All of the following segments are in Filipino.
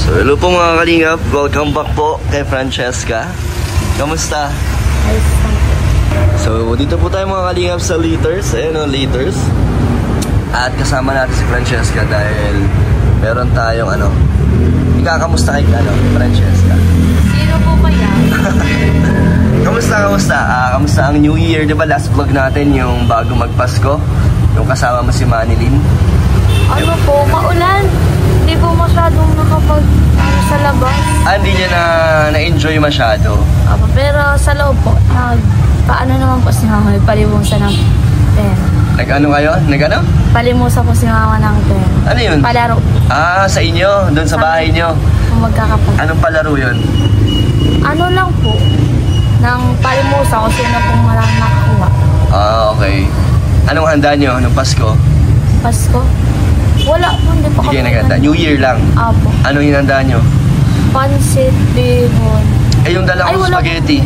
So, hello po mga kalingap. Welcome back po kay Francesca. Kamusta? So, dito po tayo mga kalingap sa Liters. Ayan o, Liters. At kasama natin si Francesca dahil meron tayong ikakamusta kay Francesca. Sino po kaya? Kamusta? Kamusta ang New Year? Diba last vlog natin yung bago magpasko? Yung kasama mo si Manilyn. Ano po, maulan. Hindi po masyadong nakapag sa labas. Hindi niya na-enjoy masyado. Pero sa loob po, paano naman po si mama, palimusa ng pera. Nag-ano kayo? Nag-ano? Palimusa po si mama ng pera. Ano yun? Palaro. Sa inyo? Doon sa bahay nyo? Kung magkakapag. Anong palaro yun? Ano lang po, ng palimusa kung sino pong marami nakakuha. Okay. Anong handa nyo nung Pasko? Pasko? Wala po, hindi po. Hindi kayo naghanda? New Year lang? Apo. Anong hinanda nyo? Pansit, bihon. Yung dala kong spaghetti.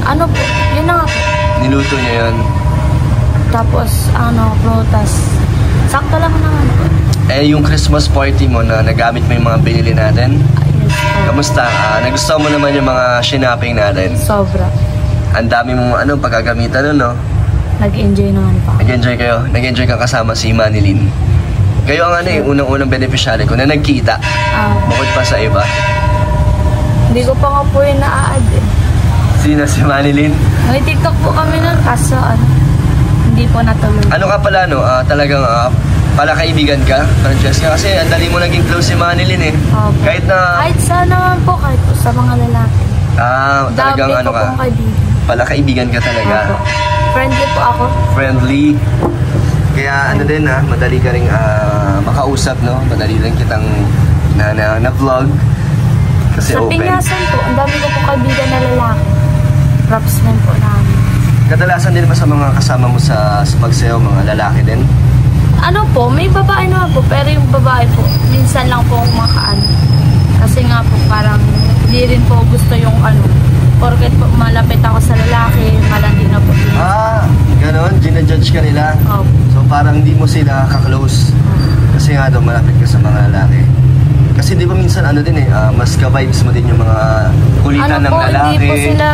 Ano po, yun na nga po. Niluto niya yun. Tapos, prutas. Sakto lang naman po. Yung Christmas party mo na nagamit mo yung mga binili natin? Yes, kamusta? Nagustuhan mo naman yung mga shopping natin? Sobra. Ang dami mong pagkagamitan no? Nag-enjoy naman pa. Nag-enjoy kayo? Nag-enjoy ka kasama si Manilyn? Kayo ang unang-unang beneficiary ko na nagkita. Bukod pa sa iba. Hindi ko pa nga po yung na-add eh. Sino si Manilyn? May TikTok po kami nun, kaso hindi po natuloy. Ano ka pala talagang pala kaibigan ka, Francesca? Kasi ang dali mo naging close si Manilyn eh. Opo. Kahit sa naman po, kahit po sa mga lalaki. Talagang Dami ko pong kaibigan. Pala kaibigan ka talaga. Opo. Friendly po ako. Friendly. Kaya din madali ka rin makausap, no? Madali rin kitang na-vlog. Kasi sa open. Pinyasan po, ang dami ko po kaibigan na lalaki. Props men po namin. Kadalasan din ba sa mga kasama mo sa pagsayaw, mga lalaki din? Ano po, may babae naman po, pero yung babae po, minsan lang po makaano. Kasi nga po, parang hindi rin po gusto yung porket po malapit ako sa lalaki, malandi na po. Ganon? Ginajudge ka nila? Opo. So parang hindi mo sila ka-close. Kasi nga daw, malapit ka sa mga lalaki. Kasi di ba minsan mas ka-vibes mo din yung mga kulitan ng lalaki. Hindi po sila,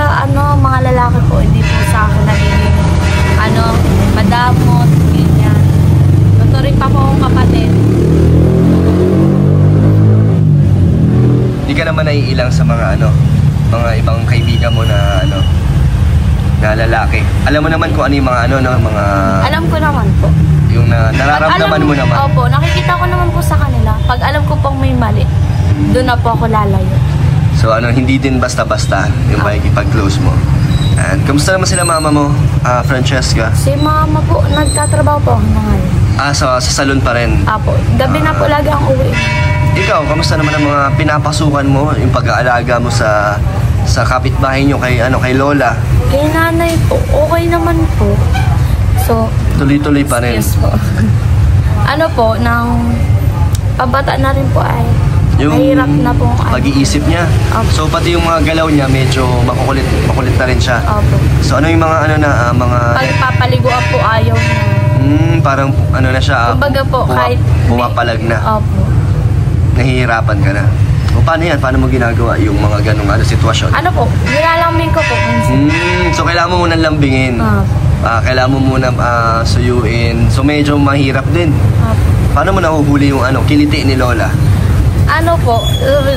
mga lalaki po, hindi po sa akin nagiging, madamot, ganyan. Tuturing pa po akong kapatid. Hindi ka naman naiilang sa mga mga ibang kaibigan mo na na lalaki. Alam mo naman kung ano yung mga mga... Alam ko naman po. Yung nararamdaman mo naman. Opo, nakikita ko naman po sa kanila. Pag alam ko pong may mali, doon na po ako lalayo. So hindi din basta-basta yung makikipag-close mo. And kamusta naman sila mama mo, Francesca? Si mama po, nagtatrabaho po ako ngayon. Sa salon pa rin? Apo, gabi na po lagi ang uwi. Ikaw, kamusta naman ang mga pinapasukan mo, yung pag-aalaga mo sa kapitbahay nyo kay Lola? Kay nanay po, okay naman po. So, tuloy-tuloy pa rin? Yes po. Nang pabata na rin po ay yung mahirap na po. Pag-iisip niya. Opo. So, pati yung mga galaw niya, medyo makukulit na rin siya. Opo. So, ano yung mga mga... Pagpapaliguan po ayaw niya. Parang na siya. Kumbaga po, kahit... Pumapalag na. Opo. Nahihirapan ka na. O paano yan? Paano mo ginagawa yung mga ganong sitwasyon? Nilalambing ko po. So kailangan mo munang lambingin. Kailangan mo munang suyuin. So medyo mahirap din. Paano mo nahuhuli yung kiliti ni Lola? Sabi ko,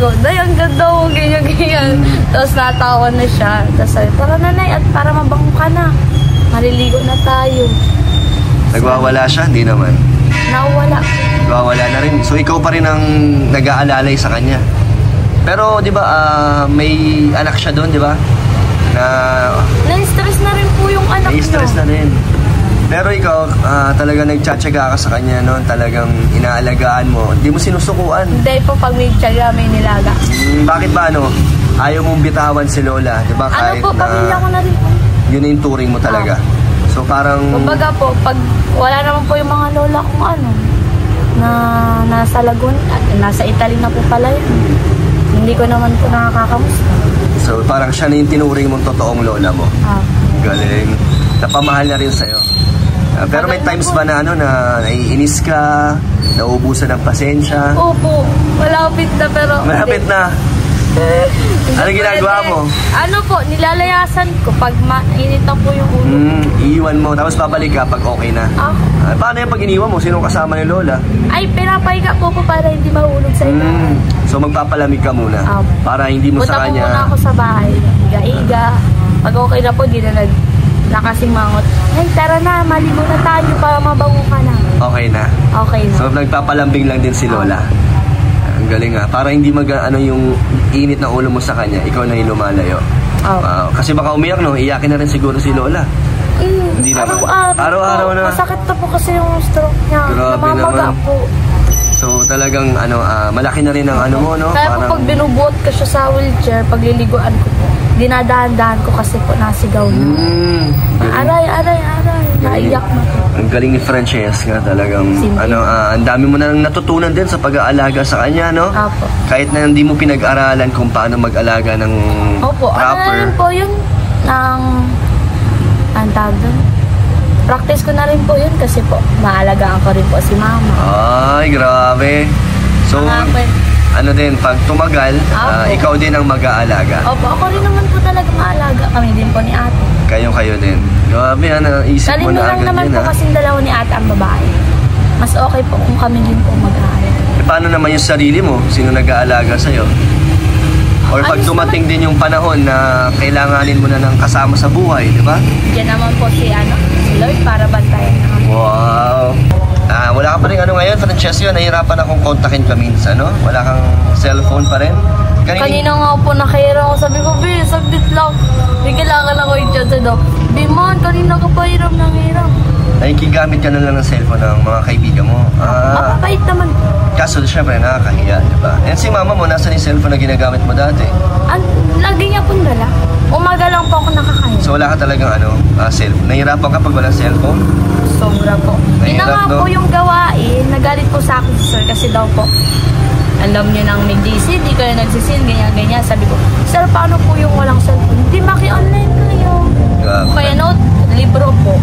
ang ganda mo, ganyan. Tapos natawa na siya. Tapos sabi, para nanay, at para mabango ka na. Maliligo na tayo. Nagwawala siya? Hindi naman. Nawala. Nagwawala na rin. So ikaw pa rin ang nag-aalalay sa kanya. Pero di ba may anak siya doon, di ba? Na-stress na rin po yung anak niya. Na-stress na rin. Pero ikaw, talagang nagtsatsaga ka sa kanya noon, talagang inaalagaan mo. Hindi mo sinusukuan. Hindi po, pag may tsaga, may nilaga. Bakit ba ayaw mong bitawan si Lola? Diba? Kahit pamilya ko na rin po. Yun yung turing mo talaga. So parang... Kumbaga po, pag wala naman po yung mga lola kung na nasa Laguna, nasa Italy na po pala yun. Hindi ko naman po nakakamusta. So parang siya na yung tinuring mong totoong lola mo. Galing. Napamahal na rin sa'yo. Pero may times ba na na naiinis ka? Nauubusan ng pasensya? Opo, malapit na pero... Malapit na. Anong ginagawa mo? Ano po, nilalayasan ko pag mainit na po yung ulo. Iiwan mo, tapos babalik ka pag okay na. Paano yung pag iniwan mo? Sino kasama ni Lola? Ay, pinapahiga po para hindi mahulog sa ina. So magpapalamig ka muna para hindi mo Punta sa kanya... Punta po muna ako sa bahay. Higa-higa. Pag okay na po, di na nakasing mangot. Ay, tara na, maligo na tayo para mabango ka na. Okay na? Okay na. So nagpapalambing lang din si Lola. Ang galing para hindi yung init na ulo mo sa kanya, ikaw na yung lumalayo. Kasi baka umiyak, no? Iyakin na rin siguro si Lola. Hindi naman. Araw-araw na. Masakit na po kasi yung stroke niya. Grabe naman. Po. So talagang malaki na rin ang ano mo, no? Kaya po pag binubuot ko siya sa wheelchair, pag liliguan ko po, dinadahan-dahan ko kasi po nasigaw na. Aray. Naiyak na po. Ang galing ni Francesca talagang ang dami mo na natutunan din sa pag-aalaga sa kanya, no? Opo. Kahit na hindi mo pinag-aralan kung paano mag-alaga ng proper. Ano rin po yun ang tawag doon? Practice ko na rin po yun kasi po maalagaan ko rin po si mama. Ay, grabe. So, din, pag tumagal, ikaw din ang mag-aalaga. Opo, ako rin naman po talaga maalaga. Kami din po ni ate. Kayo din. Grabe, isip mo na agad din. naman po kasing dalawa ni ate ang babae. Mas okay po kung kami din po mag-aalaga. Paano naman yung sarili mo? Sino nag-aalaga sa'yo? Or pag dumating din yung panahon na kailanganin mo na ng kasama sa buhay, di ba? Diyan naman po si Lord para bantayan naman. Wow! Wala ka pa rin ngayon, Francesca, nahihirapan akong kontakin ka minsan, no? Wala kang cellphone pa rin? Kanina nga po nakahira ako, sabi ko, Bi, saglit lang. May kailangan ako i-chat sa daw. Bi man, kanina ka pa hiram ng hiram. Nakikigamit ka na lang ng cellphone ng mga kaibigan mo. Mapapait naman. Kaso syempre nakakahiya, di ba? And si mama mo, nasa yung cellphone na ginagamit mo dati? Lagi niya pong dala. Umaga lang po ako nakakain. So wala ka talagang cellphone? Nahihirapan ka pag walang cellphone? Sobra po. Yun na nga po yung gawain. Nagalit po sa akin si sir kasi daw po, alam niyo nang may DC, di kayo nagsisil, ganyan-ganyan. Sabi ko, sir, paano po yung walang cellphone? Hindi, maki-online kayo. Kaya libro po.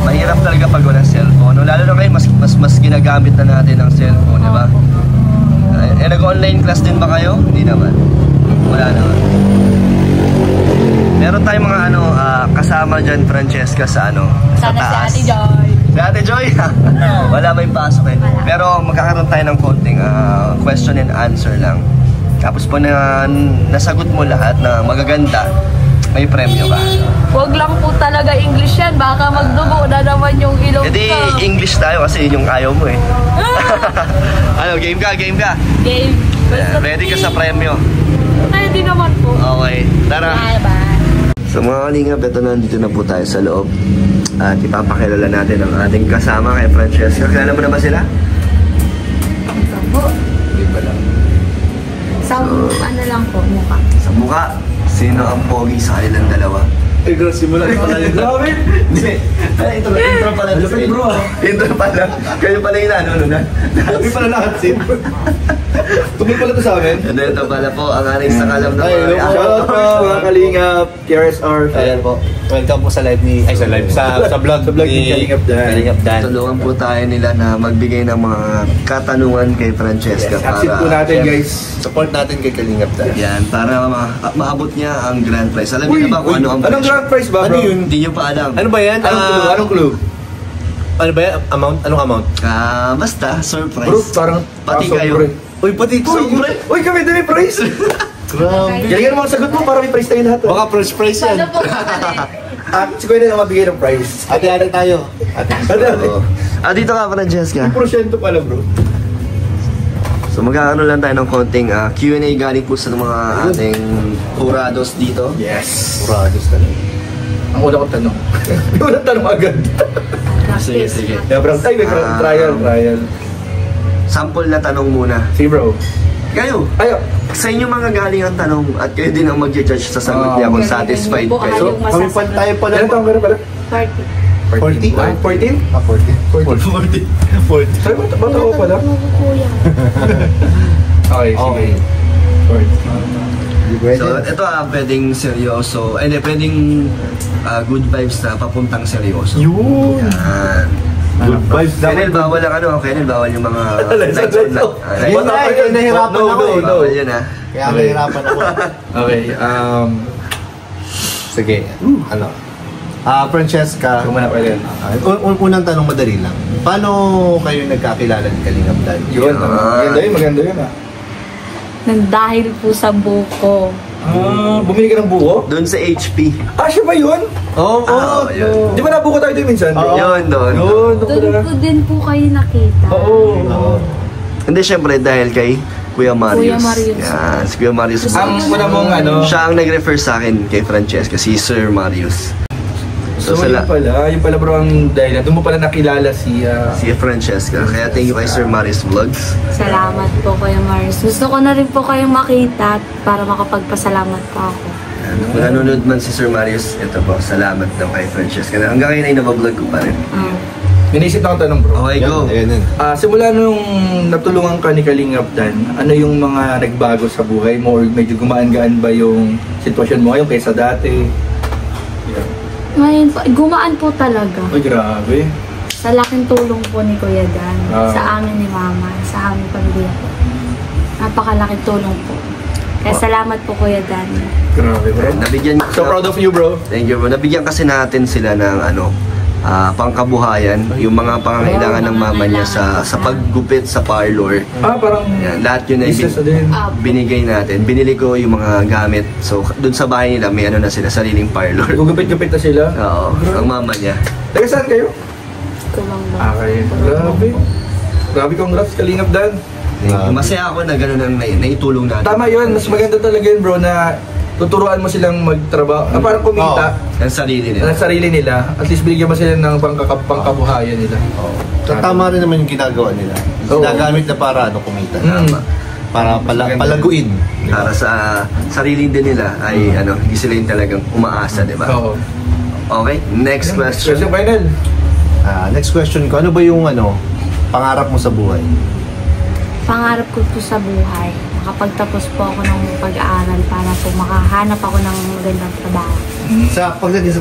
Mahirap talaga pag walang cellphone. Lalo na kayo, mas ginagamit na natin ang cellphone, di ba? Nag-online class din ba kayo? Hindi naman. Wala naman. Meron tayong mga kasama dyan, Francesca, sa Sana taas. si Ate Joy. Si Ate Joy? Wala may pasok eh. Pero magkakaroon tayo ng konting question and answer lang. Tapos po nasagot mo lahat na magaganda, may premyo ka. Huwag lang po talaga English yan. Baka magdugo na naman yung ilong ko. Hindi, English tayo kasi yun yung ayaw mo eh. Game ka? Game. Ready ka sa premyo? Ready naman po. Okay, tara. Bye-bye. So mga kalingap, ito nandito na po tayo sa loob. At ipapakilala natin ang ating kasama kay Francesca. Kilala mo na ba sila? Hindi ba lang? Sa lang po, mukha. Sa mukha, sino ang pogi sa kanilang dalawa? Eh, girl, simulan pala yun. Grabe! Hindi. Intro pala. Bro. Intro pala. Kayo pala yung na. Kami pala lahat, sim. Tungkol pala to sa amin. And ito pala po ang ating sakalam na Shoutout po, mga kalingap, KRSR. Ayan po. Welcome po sa live sa vlog ni Kalingap Dan. Tulungan po tayo nila na magbigay ng mga katanungan kay Francesca. Accept po natin, guys. Support natin kay Kalingap Dan. Yan, para maabot niya ang grand prize. Alam niyo na ba kung ano ang Anong grand prize ba, bro? Ano yun? Hindi niyo pa alam. Ano ba yan? Anong clue? Ano ba yan? Amount? Anong amount? Basta, surprise. Bro, parang pati kayo. Uy, pati sobre. Uy, kami din may prize. Grabe. Galingan mo ang sagot mo para may prize tayo lahat. Baka first prize yan. Paano po kasali? Si Kuya na mabigay ng prize. Ate-ate tayo. Oo. Dito ka, Francesca. 10% pala, bro. So magkakaroon lang tayo ng konting Q&A galing po sa mga ating purados dito. Yes. Purados talaga. Ang una kong tanong. Yung unang tanong agad. Sige. May trial. Sample na tanong muna. Si bro. Kayo, Ayo. sa inyo mga galing ang tanong at kayo din ang mag-judge sa sagot niya kung satisfied kayo. So, kami pa tayo pala. Ilan taong ka na pala? 40. 14? 40. Sorry, ba't ako pala? Kuya. Okay, sige. 40. So, ito pwedeng seryoso. Hindi, pwedeng good vibes na papuntang seryoso. Yun! Yan. Good vibes. Kennel, bawal ang ano. Kennel, bawal yung mga... Yun na, kaya nahirapan ako eh. Bawal yun ha. Kaya nahirapan ako. Okay, sige, ano? Francesca, Kung muna pwede. unang tanong madali lang. Paano kayo nagkakilala ni Kalingap Dan? Yun, maganda yun Nang dahil po sa buko. Bumili ka ng buko? Doon sa HP. Siya ba yun? Oo, yun. Di ba nabuko tayo doon minsan? Yun, doon. Doon po din po kayo nakita. Oo. Hindi, syempre, dahil kay Kuya Marius. Kuya Marius. Yan, si Kuya Marius. Ang muna mong ano... Siya ang nag-refer sa akin kay Francesca, si Sir Marius. So yun pala bro ang dahilan. Doon mo pala nakilala si Francesca. Kaya thank you kay Sir Marius Vlogs. Salamat po Kuya Marius. Gusto ko na rin po kayong makita para makapagpasalamat po ako. Kung nanonood man si Sir Marius, ito po, salamat daw kay Francesca. Hanggang ngayon ay nabablog ko pa rin. Inisip na akong tanong bro. Okay, go. Simula nung natulungan ka ni Kalingap Dan, ano yung mga nagbago sa buhay mo or medyo gumaan-gaan ba yung sitwasyon mo ngayon kaysa dati? Ngayon po, gumaan po talaga. Ay, grabe. Sa laking tulong po ni Kuya Dan, sa amin ni Mama, sa aming pamilya po. Napakalaking tulong po. Kaya salamat po Kuya Dan. Grabe bro. Nabigyan, So proud of you bro. Thank you bro. Nabigyan kasi natin sila ng pangkabuhayan, yung mga pangangailangan ng mama niya sa paggupit sa parlor. Parang yan, lahat yun ay business na din. binigay natin. Binili ko yung mga gamit. So, dun sa bahay nila, may ano na sila, sariling parlor. Gugupit-gupit na sila. Oo, ang mama niya. Taga saan kayo? Kumang Okay. Grabe. Grabe, congrats Kalingap Dan. Masaya ako na gano'n ang naitulong natin. Tama yun, mas maganda talaga yun bro na tuturuan mo silang magtrabaho. Parang kumita. Ang sarili nila. Ang sarili nila. At least binigyan mo sila ng pangkabuhayan nila. So, tama rin naman yung ginagawa nila. Ginagamit na para kumita. Para palaguin. Para sa sarili din nila ay hindi sila yung talagang umaasa, di ba? Oo. Okay, next question. Question final. Next question ko, ano ba yung pangarap mo sa buhay? Pangarap ko po sa buhay, makapagtapos po ako ng pag-aaral para po makahanap ako ng magandang trabaho. Sa pagdating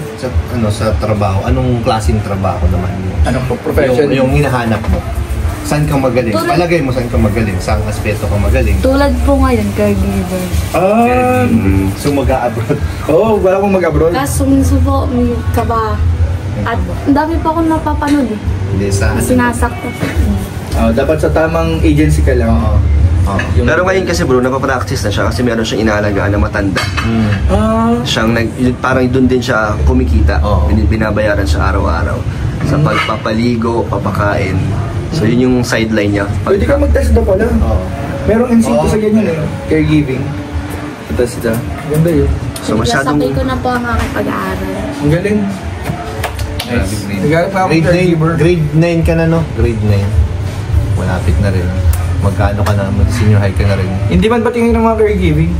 sa trabaho, anong klaseng trabaho naman mo? Anong profession? Yung hinahanap mo. Saan ka magaling? Palagay mo saan ka magaling? Saan aspeto ka magaling? Tulad po ngayon, caregiver. So mag-a-abroad? Oo, wala akong mag-abroad. Kaso minsan po, may kaba. At ang dami po akong napapanood eh. Hindi sa Sinasakta po. Dapat sa tamang agency ka lang. Pero ngayon kasi bro, napapractice na siya kasi meron siyang inaalagaan na matanda. Siyang parang doon din siya kumikita. Binabayaran siya araw-araw. Sa pagpapaligo, papakain. So yun yung sideline niya. Pwede ka mag-test na pala. Merong NCT sa ganyan caregiving. Test na. Ganda yun. So masyadong... Nasakay ko na po ang aking pag-aaral. Ang galing. Naghanap na ako ng caregiver. Grade 9 ka na no? Grade 9. Malapit na rin. Magkano ka na? Mag-senior high ka na rin. Hindi man ba tingin ng mga caregiving?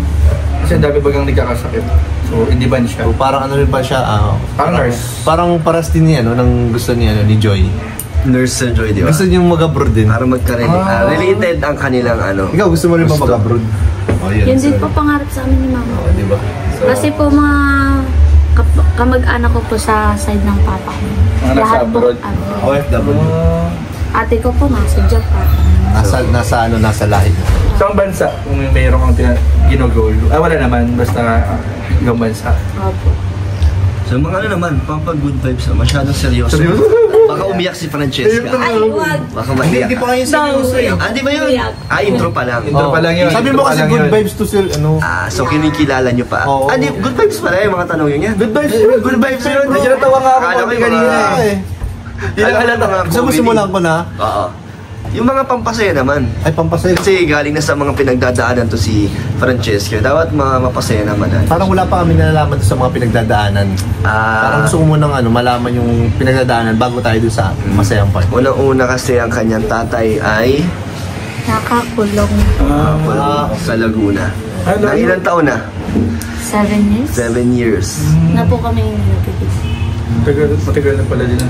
Kasi ang dami bagang nagkakasakit. So, hindi ba siya? So, parang ano rin pa siya? Parang nurse. Parang paras din niya, ng gusto niya, ni Joy. Nurse sa Joy, di ba? Gusto niyang mag-abroad din. Para related ang kanilang Ikaw, gusto mo rin pa mag-abroad? Yun din po pangarap sa amin ni Mama. Di ba? Kasi po mga kamag-anak ko po sa side ng papa ko. Mga nasa abroad? OFW. Ate ko po nasa Japan. Nasa lahi mo. Sa bansa, kung mayroon kang ginogol, wala naman, basta ibang bansa. Opo. So mga naman, good vibes na, masyadong seryoso. Baka umiyak si Francesca. Ay, wag. Baka maiyak. Hindi pa kayo seryoso yun. Di ba yun? Intro pa lang. Intro pa lang yun. Sabi mo kasi good vibes to sir, so kinikilala nyo pa. Good vibes pala yung mga tanong yun yan. Good vibes. Good vibes yun. Medyo natawa nga ako kanina eh. Yun ang halata nga. Gusto mo lang ko na? Oo. Yung mga pampasaya naman. Ay, pampasaya. Kasi galing na sa mga pinagdadaanan to si Francesca. Dapat mapasaya naman. Parang wala pa kami nalalaman to sa mga pinagdadaanan. Parang gusto ko munang malaman yung pinagdadaanan bago tayo doon sa masayang part. Unang-una kasi ang kanyang tatay ay nakakulong. Sa Laguna. Na ilang taon na? 7 years? 7 years. Na po kami nagkikita. Matagal na pala din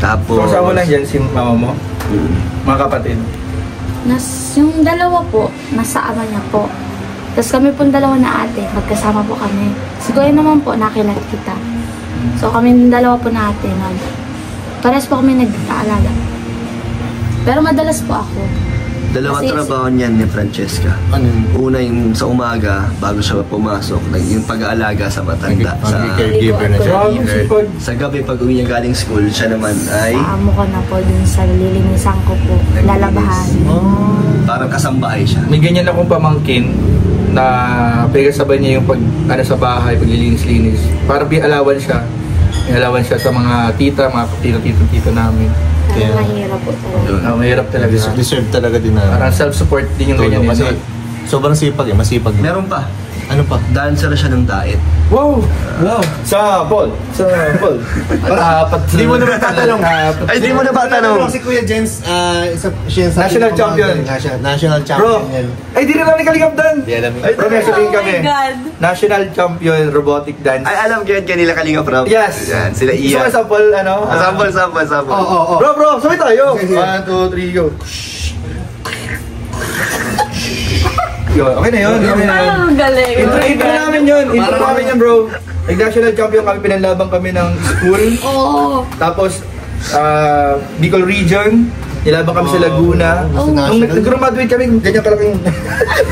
Tapos... So, kasama lang yan si mama mo? Mga kapatid? Yung dalawa po, nasa ama niya po. Tapos kami pong dalawa na ate, magkasama po kami. Siguro naman po, nakilat kita. So kami dalawa po na ate, Parehas po kami nag-aalaga. Pero madalas po ako. Dalawang Kasi- trabaho niyan ni Francesca. Ano yun? Una yung sa umaga, bago siya pumasok, yung pag-aalaga sa matanda. Caregiver na siya. Grabe, sipag. Sa gabi, pag uwi niya galing school, siya naman ay Amo ko na po dun sa lilinisan ko po. Lalabahan. parang kasambahay siya. May ganyan akong pamangkin na pinagkasabay niya yung sa bahay, paglilinis-linis. Parang bialawan siya. Bialawan siya sa mga mga tito namin. Parang mahirap po talaga. Mahirap talaga. Deserve talaga din na. Parang self-support din yung ganyan. Kasi sobrang sipag masipag. Meron pa. Ano pa? Dancer siya ng diet. Wow! Sa Paul. Hindi mo naman tatanong. Ay, di mo na ba tanong? Si Kuya Jens, siya sa National champion. National champion Bro, yan. ay di na namin kalingap dan. Di alam Ay, bro, may sabihin Oh kami. my God. National champion robotic dance. Ay, alam ko yan kanila Kalinga Prab. Yes. Yan, sila Gusto Iya. mo sample, Sample. Oo. Bro, sabay tayo. Sige. 1, 2, 3, go. Yo, okay na yun. Ang galing. Intro namin yun, bro. Nag-national champion kami, pinanlaban kami ng school. Oo. Tapos, Bicol Region. Nilaban kami sa Laguna. Oh. Nung nag-graduate kami, ganyan kalaking...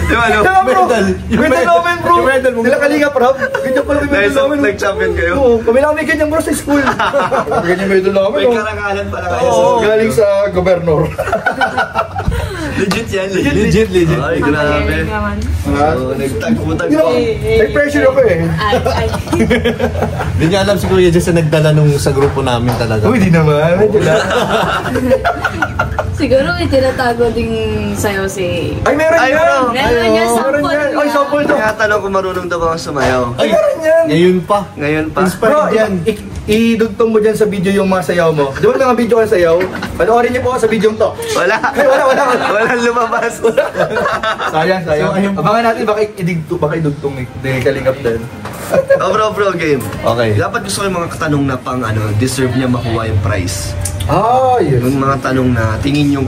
Di ba, no? Tama, bro! Yung medal namin, bro! Yung medal mo. Nila Kalinga, prab. Ganyan pala yung medal namin. Nag-champion kayo? Oo, kami lang may ganyan, bro, sa school. Ganyan medal namin. May karangalan pala kayo. Oo, galing sa gobernador. Legit yan, Legit. Ay, Ang grabe. galing naman. Nagtagpo-tagpo. Nag-pressure ako eh. Ay. Hindi niya alam si Kuya Jens na nagdala nung sa grupo namin talaga. Uy, di naman. Medyo lang. Siguro may tinatago ding sa'yo si... Ay, meron Ay, yan! bro. Meron yan, sample Meron yan. Ay, yan. sample to. Kaya tanong kung marunong daw ako sumayaw. Ay, meron yan! Ngayon pa. Ngayon pa. Bro, yan. idugtong mo dyan sa video yung mga sayaw mo. Di ba mga video ka sayaw? Panoorin niyo po sa video to. Wala. Ay, wala. Walang lumabas. Sayang. So, ayun. Abangan natin baka idugtong ni Kalingap din. Oh, bro, game. Okay. Dapat gusto ko yung mga katanong na pang deserve niya makuha yung prize. Ah, yes. Yung mga tanong na tingin yung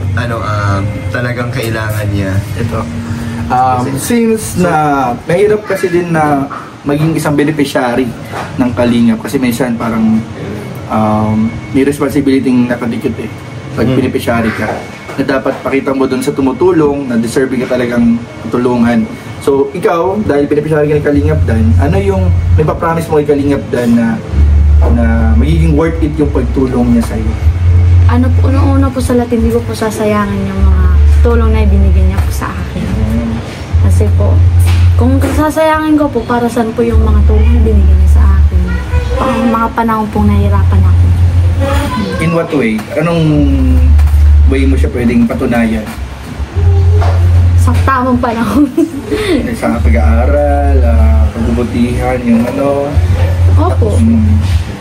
talagang kailangan niya. Ito. Since na mahirap kasi din na maging isang beneficiary ng Kalingap kasi minsan parang may responsibility nakadikit eh pag beneficiary ka na dapat pakita mo dun sa tumutulong na deserving ka talagang tutulungan. So ikaw, dahil beneficiary ka ng Kalingap Dan, ano yung may pa-promise mo kay Kalingap Dan na magiging worth it yung pagtulong niya sa'yo? Ano po, una po sa Latin, hindi ko po sasayangin yung mga tulong na ibinigay niya po sa akin. Kasi po, kung sasayangin ko po, para saan po yung mga tulong na binigay niya sa akin? Pang mga panahon pong nahihirapan ako. In what way? Anong way mo siya pwedeng patunayan? Sa tamang panahon. Sa pag-aaral, pagbubutihan, yung Opo.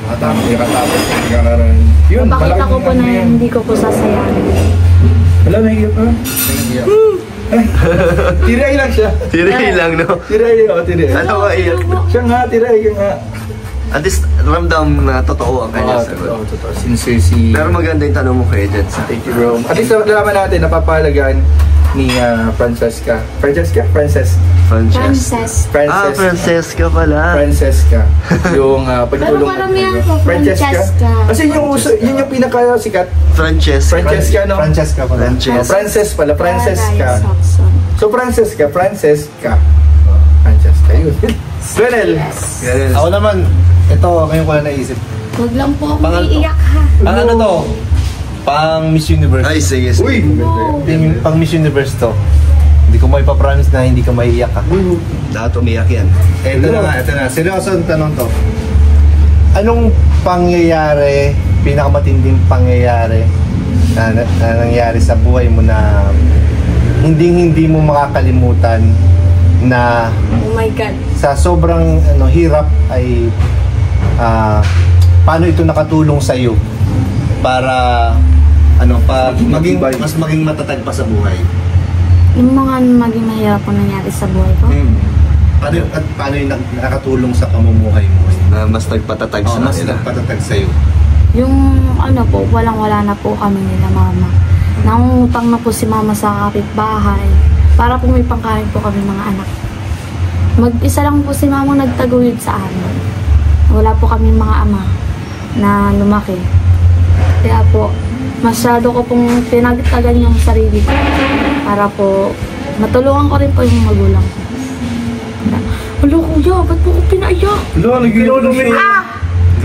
Katapos sa pag-aaral. Yun, Pakita ko po na yan. hindi ko po sasayangin. Wala, nahihirap ka? Tiray lang siya. Tiray lang, no? Tiray, tiray. Ano ba iyak? Siya nga, tiray ka nga. At least, ramdam na totoo ang kanya sagot. Totoo. Sincere si... Pero maganda yung tanong mo kay Jets. Thank you, bro. At least nalaman natin, napapahalagaan ni Francesca. Frances. Francesca pala. Francesca. Yung pagtulong. Pero maramihan po, Francesca. Kasi yun yung pinaka-sikat. Francesca. Francesca, no? Francesca pala. Frances pala, Francesca. Saxon. So, Francesca. Yun. Gwenel. Ako naman, ito, ngayon ko na naisip. Huwag lang po ako Pangal- iiyak ha. Ang ano to? Pang Miss Universe. Ay, sige. Uy! Pang Miss Universe to. Hindi ko may papromise na hindi ka maiiyak ka. Dapat umiyak yan. Ito na. Seryoso ang tanong to. Anong pangyayari, pinakamatinding pangyayari na nangyari sa buhay mo na hindi mo makakalimutan na Oh my God. sa sobrang hirap ay paano ito nakatulong sa iyo para mas maging matatag pa sa buhay. Yung mga maging mahirap po nangyari sa buhay ko. Paano yung nakatulong sa pamumuhay mo? Na mas nagpatatag sa Mas kanila. nagpatatag sa iyo. Yung po, walang-wala na po kami nila mama. Nangungutang na po si mama sa kapitbahay para po may pangkain po kami mga anak. Mag-isa lang po si mama nagtaguyod sa amin. Wala po kami mga ama na lumaki. Kaya po, masyado ko pong pinagtagan yung sarili ko para po matulungan ko rin po yung magulang ko. Alo kuya, ba't po ko pinaiyak? Lo, nagiging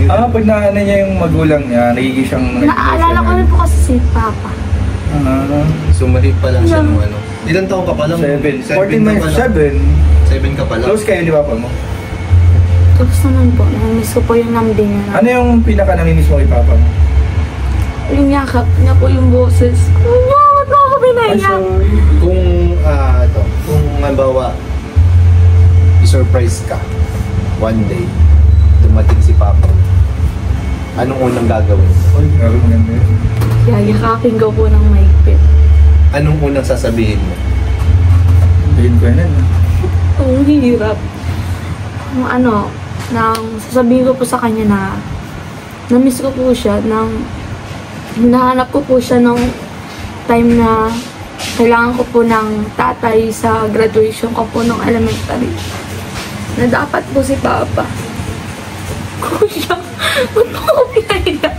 pag naano niya yung magulang niya, nagiging siyang... Naaalala ko rin po kasi si Papa. Sumalit pa lang siya nung ano. Ilan taong ka pa lang? 7. 14 months, 7. 7 ka pa lang. Close kayo, di ba pa mo? Tapos naman po, namimiss ko po yung lambing niya. Ano yung pinaka-namimiss mo kay Papa mo? Yung yakap niya po yung boses. Kuya, ba't mo ako pinaiyak? Kung halimbawa, i-surprise ka one day, dumating si Papa, anong unang gagawin? Uy, maganda yun. Yayakapin ko po ng maigpit. Anong unang sasabihin mo? Sabihin ko yan. Ang hirap. Yung nang sasabihin ko po sa kanya na na-miss ko po siya, hinahanap ko po siya nung time na kailangan ko po ng tatay sa graduation ko po nung elementary. Na dapat po si Papa. Kuya, ba't mo ako pinaiyak?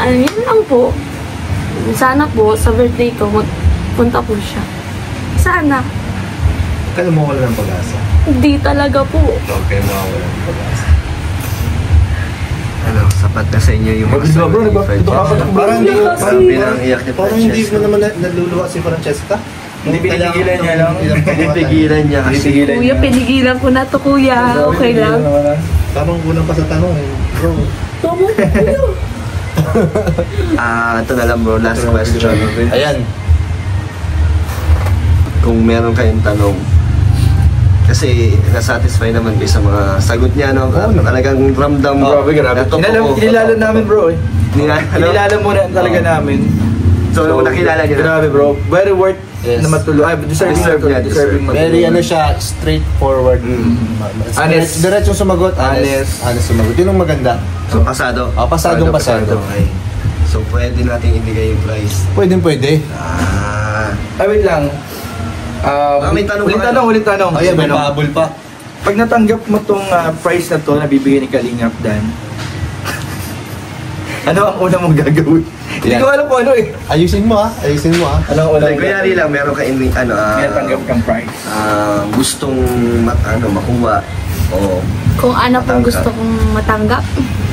Yun lang po. Sana po, sa birthday ko, punta po siya. Sana. Kaya mo wala ng pag-asa. Hindi talaga po. Okay, mawawala ng pag-asa. Sapat na sa inyo yung mga Parang pinangiyak ni parang hindi mo Francesca. naman naluluwa si Francesca. Hindi pinigilan niya lang. Pinipigilan niya kasi. Kuya, pinigilan ko na to, kuya. Okay lang. Parang kulang pa sa tanong eh. Bro. Tama, kuya. Ito na lang bro, last question. Ayan. Kung meron kayong tanong, kasi nasatisfy naman kayo sa mga sagot niya, no? Talagang ramdam mo. Grabe. Kinilala namin bro eh. Kinilala mo na talaga namin. So, nakilala niyo na. Grabe bro. Very worth Yes. na matulog. Deserving matulog. Very siya, straightforward. Honest. Diretsong sumagot. Honest. Honest sumagot. Yun ang maganda. So, pasado. Pasadong pasado. Okay. So, pwede natin ibigay yung prize. Pwede. Wait lang. May tanong Ulit tanong. Ayan, may pahabol pa. Pag natanggap mo tong prize na to na bibigyan ni Kalingap Dan, ano ang una mong gagawin? Hindi ko alam kung ano eh. Ayusin mo ha. Ano ang una mong Kuyari lang, meron ka may natanggap kang prize. gustong makuha o Kung ano pong gusto kong matanggap.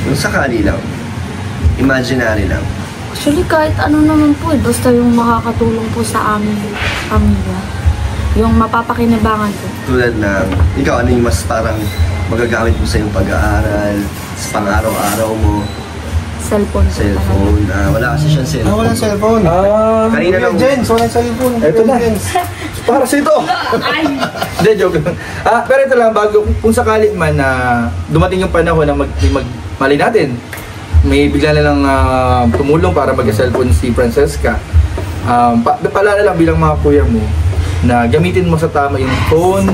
kung sakali lang, imaginary lang. Actually, kahit ano naman po eh. Basta yung makakatulong po sa aming pamilya. Yung mapapakinabangan po. Tulad ng, ikaw ano yung mas parang magagamit mo sa iyong pag-aaral, sa pang-araw-araw mo, Cellphone. cellphone. Wala kasi siyang cellphone. Walang cellphone. Kanina lang. Jens, walang cellphone. Ito na. Para sa ito. Hindi, joke lang. Pero ito lang, bago, kung sakali man na dumating yung panahon na mali natin, may bigla na lang tumulong para mag-cellphone si Francesca. Paalala lang bilang mga kuya mo na gamitin mo sa tama yung phone,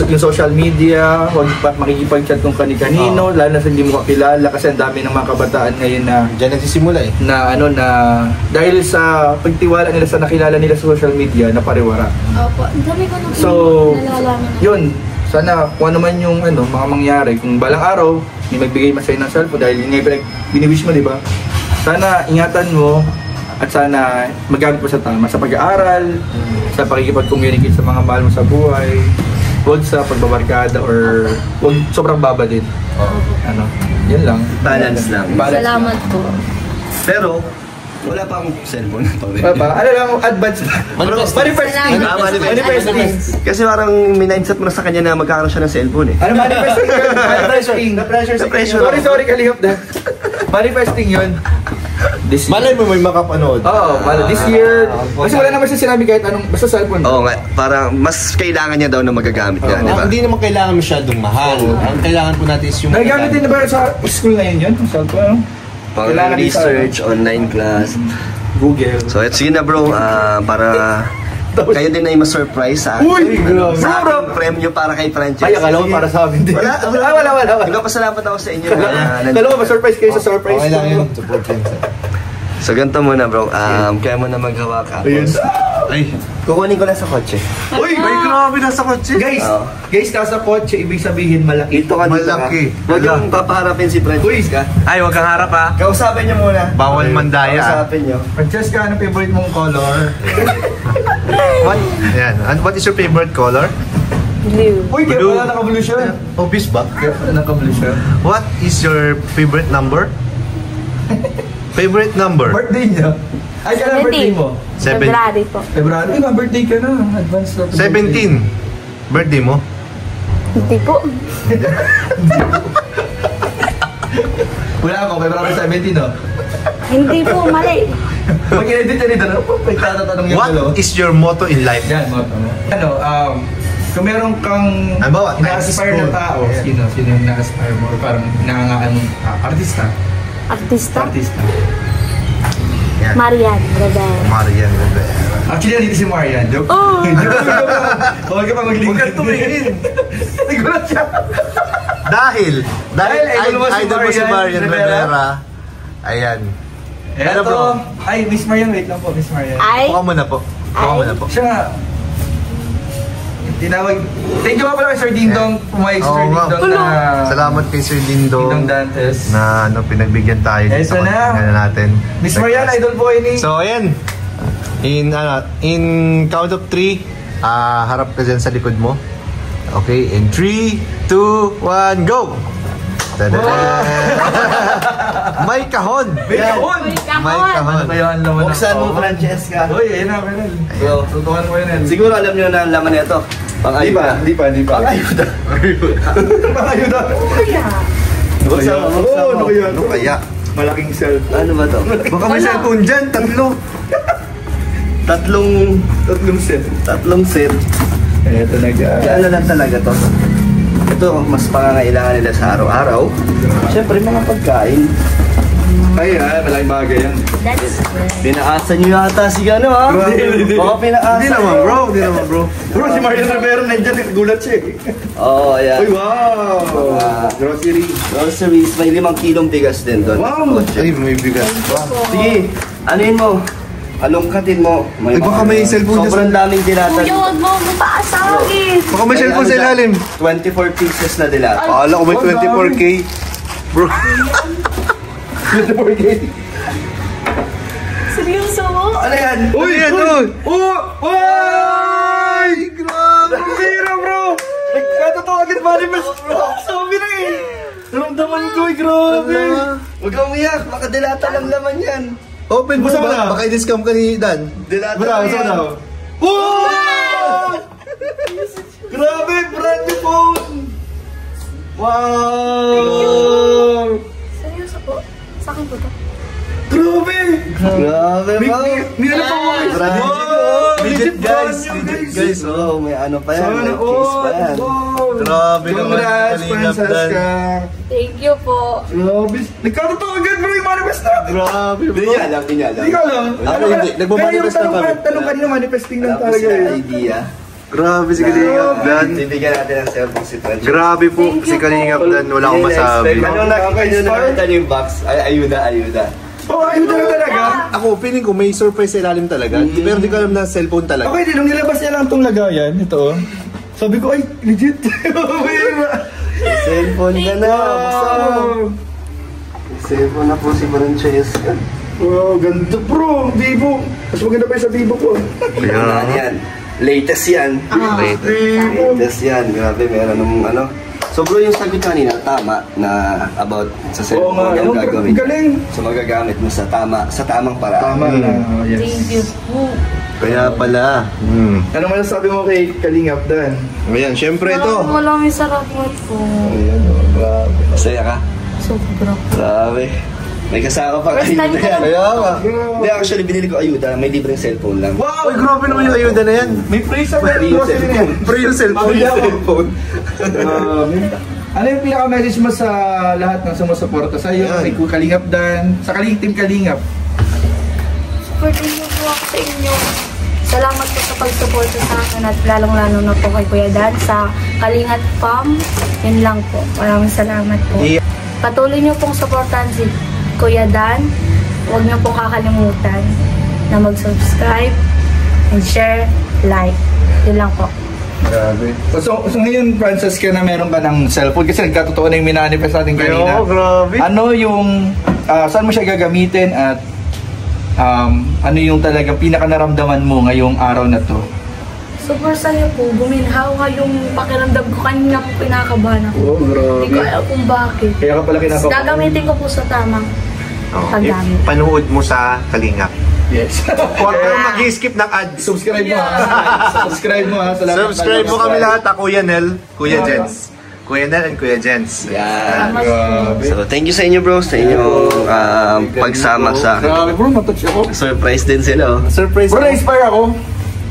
yung social media, huwag makikipag-chat kung kani-kanino, lalo na sa hindi mo kakilala kasi ang dami ng mga kabataan ngayon na Diyan nagsisimula eh. na dahil sa pagtiwala nila sa nakilala nila sa social media na pariwara. Opo, ang dami ko nung So, nalalaman. yun, sana kung ano man yung mga mangyari, kung balang araw may magbigay man sa'yo ng cellphone dahil yun nga yung biniwish mo, di ba? Sana ingatan mo at sana magamit mo sa tama sa pag-aaral, sa pakikipag-communicate sa mga mahal mo sa buhay, huwag sa pagbabarkada or huwag sobrang baba din. Yun lang. Balance lang. Salamat po. Pero, wala pa akong cellphone. Ano lang, advance. Manifesting. Manifesting. Kasi parang may mindset mo na sa kanya na magkakaroon siya ng cellphone eh. Ano, manifesting yun? Manifesting. Na-pressure. Sorry, kalihap na. Manifesting yun. This year. Malay mo may makapanood. Oo, this year. Kasi wala naman siya sinabi kahit anong, basta cellphone. Oo nga, parang mas kailangan niya daw na magagamit niya, di ba? Hindi naman kailangan masyadong mahal. Ang kailangan po natin is yung... Nagagamit din na ba sa school ngayon yun? Yung cellphone, Pang kailangan din sa- research, online class. Google. So, sige na bro, para kayo din ay ma-surprise sa akin. Uy, grabe. Sa ating premyo para kay Francesca. Ay, akala ko para sa amin din. Wala. Nagpapasalamat ako sa inyo. Kala ko ma-surprise kayo sa surprise. Okay lang yun. Support yun. So, ganito muna bro. Kaya mo na maghawak. Ayun. Ay. Kukunin ko lang sa kotse. Uy, may grabe na sa kotse. Guys, nasa kotse, ibig sabihin malaki. Dito ka, dito ka. Malaki. Huwag yung papaharapin si Francesca. Ay, wag kang harap ha. Kausapin niyo muna. Bawal mandaya. Kausapin niyo. Francesca, ano favorite mong color? Ayan. And what is your favorite color? Blue. Uy, kaya Blue. pala nakabulu siya. Obvious ba? Kaya pala nakabulu siya. What is your favorite number? Favorite number? Birthday niya. Ay, kailan birthday mo? February po. February. Uy, ma-birthday ka na. Advance na. 17. Birthday mo? Hindi po. Wala ako, February 17, no? Hindi po, mali. Pag in-edit niya nito, may tatanong yung dalawa. What is your motto in life? Yan, motto mo. Ano, kung meron kang Halimbawa, ina-aspire na school. tao, sino yung na-aspire mo? Or parang nangangaan mong artista? Artista? Artista. Yan. Marian Rivera. Marian Rivera. Actually, nandito si Marian. Joke. Oh! Huwag ka pa mag-link. Huwag kang tumingin. Nagulat siya. Dahil idol mo si Marian Rivera. Rivera. Ayan. Eto, bro? ay, Miss Marian, wait lang po, Miss Marian. Ay, Buka mo na po. Buka mo na po. Siya nga, tinawag, thank you nga pala kay Sir Dingdong, pumayag si Sir Oo nga. Dingdong na Salamat kay Sir Dingdong Dingdong Dantes. na pinagbigyan tayo Eh, dito sana. natin. Miss Marian, idol po ini. So ayan. In count of 3, harap ka dyan sa likod mo. Okay, in 3, 2, 1, go! Tada! May kahon! May kahon! May kahon! Ano ba yun? Laman ng Buksan mo, kahon? Francesca. Uy, ayun na, ayun na. Bro, tutukan mo yun. Siguro alam niyo na ang laman nito. Pang-ayuda. Hindi pa. Pang-ayuda. Pang-ayuda. Buksan mo, buksan mo. Ano kaya? Ano kaya? Malaking cell. Ano ba to? Baka may cellphone dyan, 3. Tatlong set. Eto na guys. Ano lang talaga to? Ito, mas pangangailangan nila sa araw-araw. Siyempre, mga pagkain. Ay, malaking bagay yan. that's good. Pinaasan nyo yata si Gano, ha? Baka pinaasan. Hindi naman bro. Bro, si Marian Rivera nandiyan, gulat siya eh. Oo, ayan. Uy, wow! Grocery. Groceries, may 5 kilong bigas din doon. Wow! Ay, may bigas pa. Sige, anuin mo. Alungkatin mo. Ay, baka may cellphone Sobrang daming dilatan. Kuya, huwag mo mataas sa akin. Baka may cellphone sa ilalim. 24 pieces na dilata. Akala ko may 24K. Bro. 24K. Seryoso? Ano yan? Uy, yan doon. Uy! Grabe! Ang bira, bro! Nagkatotoo agad manifest. Sabi na eh. Naramdaman ko eh, grabe. Huwag kang umiyak. Baka dilata lang laman yan. Open mo Basta mo ba? na. Baka i-discount ka ni Dan. Dilata Bravo, lang yan. bravo. Wow! Grabe, brand new phone! Wow! Seryoso po? Sa akin po to? Grabe! Grabe, bro. May ano pa mo? Brand new. Wow! Legit, guys. brand new, Legit, guys. Oh, may ano pa yan. Sana May case pa yan. all! Grabe naman, Congrats, Kalingap Francesca! Thank you po. Grabe! Nagkatotoo agad bro yung manifest na! Grabe Hindi niya alam, hindi niya alam. Hindi ka lang. Ako hindi. Nagmamanifest na kami. Tanong kanina manifesting lang Wala po talaga silang eh. idea. Grabe si Kalingap Dan. Bibigyan natin ng cellphone si Francesca. Grabe po Thank you si Kalingap Dan. Wala akong Hindi masabi. na-expect. Anong nakita niyo yung box? Ay, ayuda. Oh, ayun na talaga. Ako, feeling ko may surprise sa ilalim talaga. Pero di ko alam na cellphone talaga. Okay, di nung nilabas niya lang itong lagayan, ito oh. Sabi ko, ay, legit. Cellphone ka na. Basta mo. Cellphone na po si Francesca. Wow, ganda bro, Vivo. Mas maganda pa yung sa Vivo ko. Yan, yan. Latest yan. Vivo. Latest yan. Grabe, meron ng ano. So bro, yung sagot kanina, tama na about sa Oo nga, cellphone yung gagawin. galing. So magagamit mo sa tamang paraan. Tama na, yes. Thank you po. Kaya pala. Ano masasabi mo kay Kalingap Dan? Ayan, syempre ito. Maraming salamat po. Ayan oh, grabe. Masaya ka? Sobra. Grabe. May kasama pa First time ayuda ko yan. lang. Kaya nga. Hindi, actually binili ko ayuda. May libreng cellphone lang. Wow! Uy, grabe naman yung ayuda na yan. May free sa Free yung grocery na yan. Free yung cellphone. Cellphone. Ano yung pinaka-message mo sa lahat ng sumusuporta sa iyo, Yan. kay Kalingap Dan, sa Team Kalingap? Supportin niyo po ako sa inyo. Salamat po sa pag-suporta sa akin at lalong-lalo na po kay Kuya Dan sa Kalingat Farm. Yun lang po. Maraming salamat po. Yeah. Patuloy niyo pong supportahan si Kuya Dan. Huwag niyo pong kakalimutan na mag-subscribe and share, like. Yun lang po. Grabe. So ngayon, Francesca, na meron ka ng cellphone kasi nagkatotoo na yung minanifest natin kanina. Yo, grabe. Ano yung, saan mo siya gagamitin at ano yung talagang pinaka-naramdaman mo ngayong araw na to? Super saya po. Guminhawa yung pakiramdam ko. Kanina po pinakabahan ako. Oh, grabe. Hindi ko alam kung bakit. Kaya ka pala kinakabahan. Gagamitin ko po sa tamang paggamit. Panood mo sa Kalingap. Yes. Huwag kang mag-skip ng ads. Subscribe mo Subscribe mo ha. Subscribe mo kami lahat, Kuya Nel, Kuya Jens. Kuya Nel and Kuya Jens. Yan. Grabe. So, thank you sa inyo bro, sa inyong pagsama sa akin. Grabe bro, matouch ako. Surprise din sila. Surprise. Bro, na-inspire ako.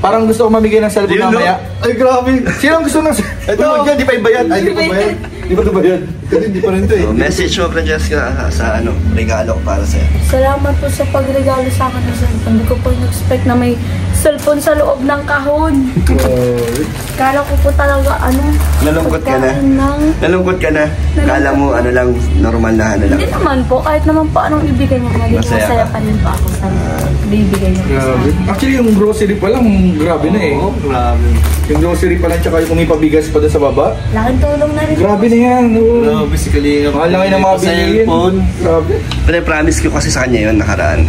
Parang gusto ko mamigay ng cellphone mamaya. Ay, grabe. Sino ang gusto ng cellphone? Ito, di pa ibayad. Ay, di pa bayad. Di pa ito bayad. Hindi pa rin ito eh. So, message mo, Francesca, sa regalo ko para sa'yo. Salamat po sa pagregalo sa akin ng cellphone. Hindi ko po in-expect na may cellphone sa loob ng kahon. Kala ko po talaga, Nalungkot ka na? pagkain ng... Nalungkot ka na? Kala mo, lang, normal na lang. Hindi naman po, kahit naman po anong ibigay niya. Masaya Masaya ka? pa rin po ako sa bibigay niya. Grabe. Actually, yung grocery pa lang, grabe na eh. Grabe. Yung grocery pa lang, tsaka yung umipabigas pa doon sa baba. Laking tulong na rin. Grabe na yan. Oo. Basically, Mahal lang kayo ng mga bilihin. Grabe. Pero promise ko kasi sa kanya yun nakaraan.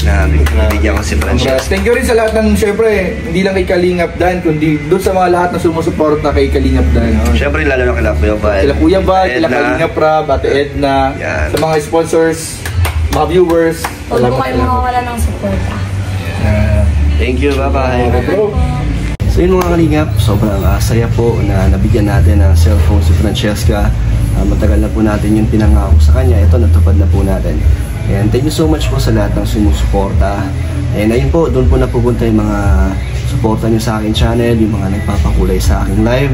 Na bigyan ko si Francesca. Thank you rin sa lahat ng, syempre, hindi lang kay Kalingap Dan, kundi doon sa mga lahat na sumusuporta kay Kalingap Dan. Siyempre, lalo na kila Kuya Val. Kila Kuya Val, kila Kalingap Rab, Ate Edna, Yan. sa mga sponsors, mga viewers. Huwag po kayo mawawala ng suporta. Thank you, bye-bye. Bro. So yun mga kalingap, sobrang saya po na nabigyan natin ng cellphone si Francesca. Matagal na po natin yung pinangako sa kanya. Ito, natupad na po natin. And thank you so much po sa lahat ng sumusuporta. And ayun po, doon po napupunta yung mga suporta nyo sa aking channel, yung mga nagpapakulay sa aking live.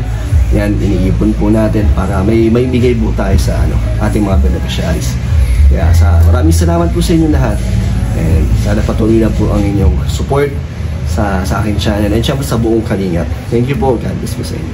Yan, iniipon po natin para may bigay po tayo sa ating mga beneficiaries. Kaya maraming salamat po sa inyo lahat. And sana patuloy na po ang inyong support sa aking channel and syempre sa buong Kalingap. Thank you po. God bless po sa inyo.